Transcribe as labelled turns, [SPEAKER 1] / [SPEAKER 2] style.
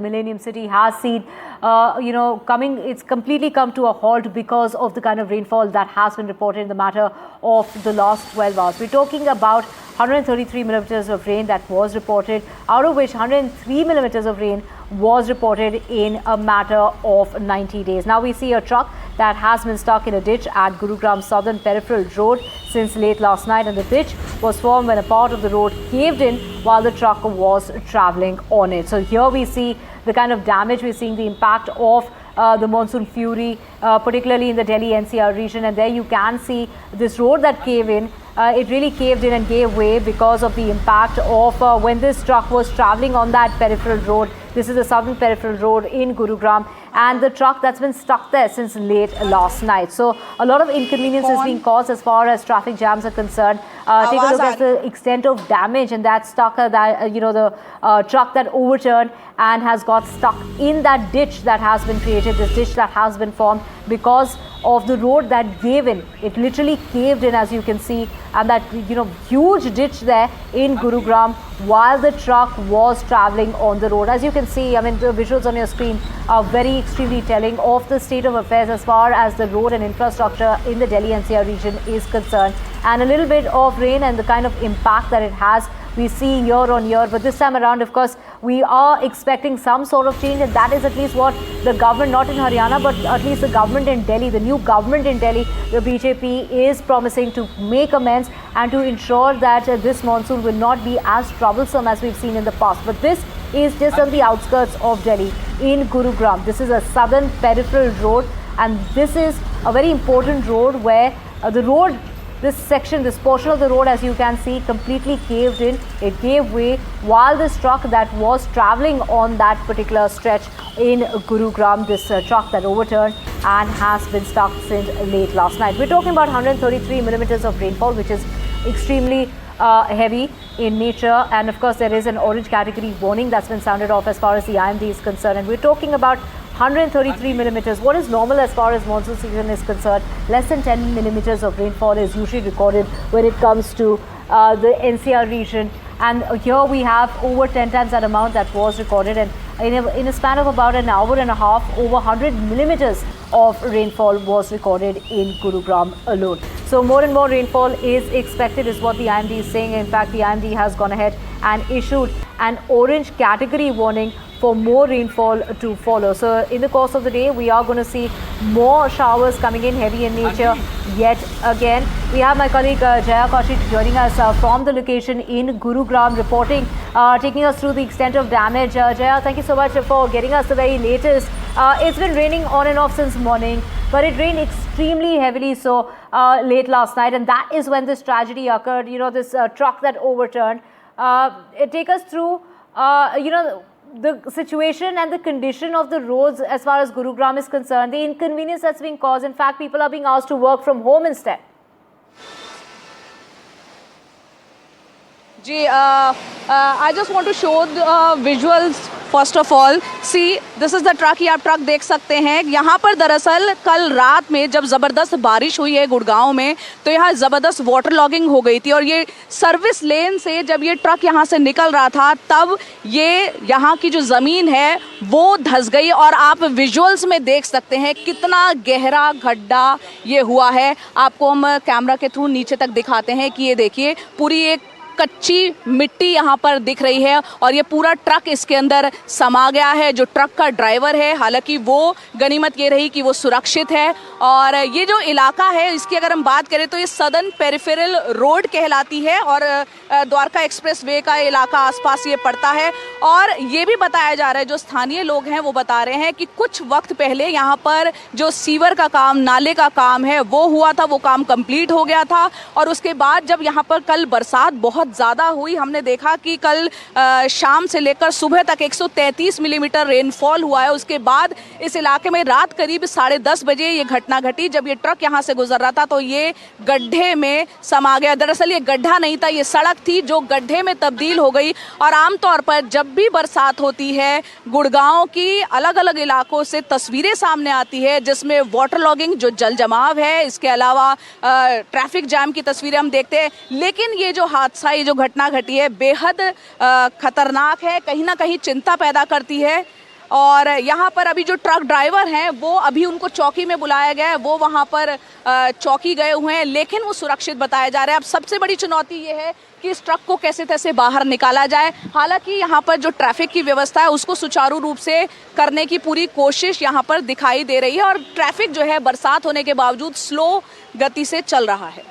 [SPEAKER 1] Millennium City has seen, it's completely come to a halt because of the kind of rainfall that has been reported in the matter of the last 12 hours. We're talking about 133 millimeters of rain that was reported, out of which 103 millimeters of rain was reported in a matter of 90 days. Now we see a truck that has been stuck in a ditch at Gurugram Southern Peripheral Road since late last night, and the ditch was formed when a part of the road caved in while the truck was traveling on it. So here we see the kind of damage, we're seeing the impact of the monsoon fury, particularly in the Delhi NCR region, and there you can see this road that caved in. It really caved in and gave way because of the impact of when this truck was traveling on that peripheral road. This is the southern peripheral road in Gurugram, and the truck that's been stuck there since late last night. So a lot of inconvenience is being caused as far as traffic jams are concerned. Take a look at the extent of damage, and that stuck the truck that overturned and has got stuck in that ditch that has been created, this ditch that has been formed because of the road that gave in. It literally caved in, as you can see, and that huge ditch there in Gurugram while the truck was traveling on the road. As you can see, I mean, the visuals on your screen are very extremely telling of the state of affairs as far as the road and infrastructure in the Delhi NCR region is concerned. And a little bit of rain and the kind of impact that it has, we see year on year. But this time around, of course, we are expecting some sort of change, and that is at least what the government, not in Haryana, but at least the government in Delhi, the new government in Delhi, the BJP is promising to make amends and to ensure that this monsoon will not be as troublesome as we've seen in the past. But this is just on the outskirts of Delhi in Gurugram. This is a southern peripheral road, and this is a very important road where this section, this portion of the road, as you can see, completely caved in. It gave way while this truck that was traveling on that particular stretch in Gurugram, this truck that overturned and has been stuck since late last night. We're talking about 133 millimeters of rainfall, which is extremely heavy in nature, and of course there is an orange category warning that's been sounded off as far as the IMD is concerned, and we're talking about 133 millimeters. What is normal as far as monsoon season is concerned? Less than 10 millimeters of rainfall is usually recorded when it comes to the NCR region, and here we have over 10 times that amount that was recorded, and in a span of about an hour and a half, over 100 millimeters of rainfall was recorded in Gurugram alone. So more and more rainfall is expected, is what the IMD is saying. In fact, the IMD has gone ahead and issued an orange category warning for more rainfall to follow. So in the course of the day, we are going to see more showers coming in, heavy in nature yet again. We have my colleague Jaya Kaushik joining us from the location in Gurugram, reporting, taking us through the extent of damage. Jaya, thank you so much for getting us the very latest. It's been raining on and off since morning, but it rained extremely heavily so late last night, and that is when this tragedy occurred. This truck that overturned. Take us through, the situation and the condition of the roads as far as Gurugram is concerned, the inconvenience that's being caused. In fact, people are being asked to work from home instead.
[SPEAKER 2] I just want to show the visuals. First of all see this is the truck. ये आप truck देख सकते हैं. यहाँ पर दरअसल कल रात में जब ज़बरदस्त बारिश हुई है गुड़गांव में, तो यहाँ ज़बरदस्त वाटर लॉगिंग हो गई थी, और ये सर्विस लेन से जब ये ट्रक यहाँ से निकल रहा था तब ये यहाँ की जो ज़मीन है वो धंस गई, और आप विजुअल्स में देख सकते हैं कितना गहरा गड्ढा ये हुआ है. आपको हम कैमरा के थ्रू नीचे तक दिखाते हैं कि ये देखिए पूरी एक कच्ची मिट्टी यहाँ पर दिख रही है, और ये पूरा ट्रक इसके अंदर समा गया है. जो ट्रक का ड्राइवर है, हालांकि वो गनीमत ये रही कि वो सुरक्षित है. और ये जो इलाका है इसकी अगर हम बात करें तो ये सदर्न पेरिफेरल रोड कहलाती है, और द्वारका एक्सप्रेस वे का इलाका आसपास ये पड़ता है. और ये भी बताया जा रहा है, जो स्थानीय लोग हैं वो बता रहे हैं कि कुछ वक्त पहले यहाँ पर जो सीवर का काम, नाले का काम है वो हुआ था, वो काम कंप्लीट हो गया था. और उसके बाद जब यहाँ पर कल बरसात बहुत ज़्यादा हुई, हमने देखा कि कल शाम से लेकर सुबह तक 133 मिलीमीटर रेनफॉल हुआ है. उसके बाद इस इलाके में रात करीब 10:30 बजे ये घटना घटी, जब ये ट्रक यहाँ से गुजर रहा था तो ये गड्ढे में समा गया. दरअसल ये गड्ढा नहीं था, ये सड़क थी जो गड्ढे में तब्दील हो गई. और आमतौर पर जब भी बरसात होती है, गुड़गांव की अलग अलग इलाकों से तस्वीरें सामने आती है जिसमें वाटर लॉगिंग, जो जल जमाव है, इसके अलावा ट्रैफिक जैम की तस्वीरें हम देखते हैं. लेकिन ये जो हादसा, ये जो घटना घटी है बेहद खतरनाक है, कहीं ना कहीं चिंता पैदा करती है. और यहाँ पर अभी जो ट्रक ड्राइवर हैं वो अभी उनको चौकी में बुलाया गया है, वो वहाँ पर चौकी गए हुए हैं, लेकिन वो सुरक्षित बताया जा रहा है। अब सबसे बड़ी चुनौती ये है कि इस ट्रक को कैसे तैसे बाहर निकाला जाए। हालांकि यहाँ पर जो ट्रैफिक की व्यवस्था है उसको सुचारू रूप से करने की पूरी कोशिश यहाँ पर दिखाई दे रही है और ट्रैफिक जो है बरसात होने के बावजूद स्लो गति से चल रहा है।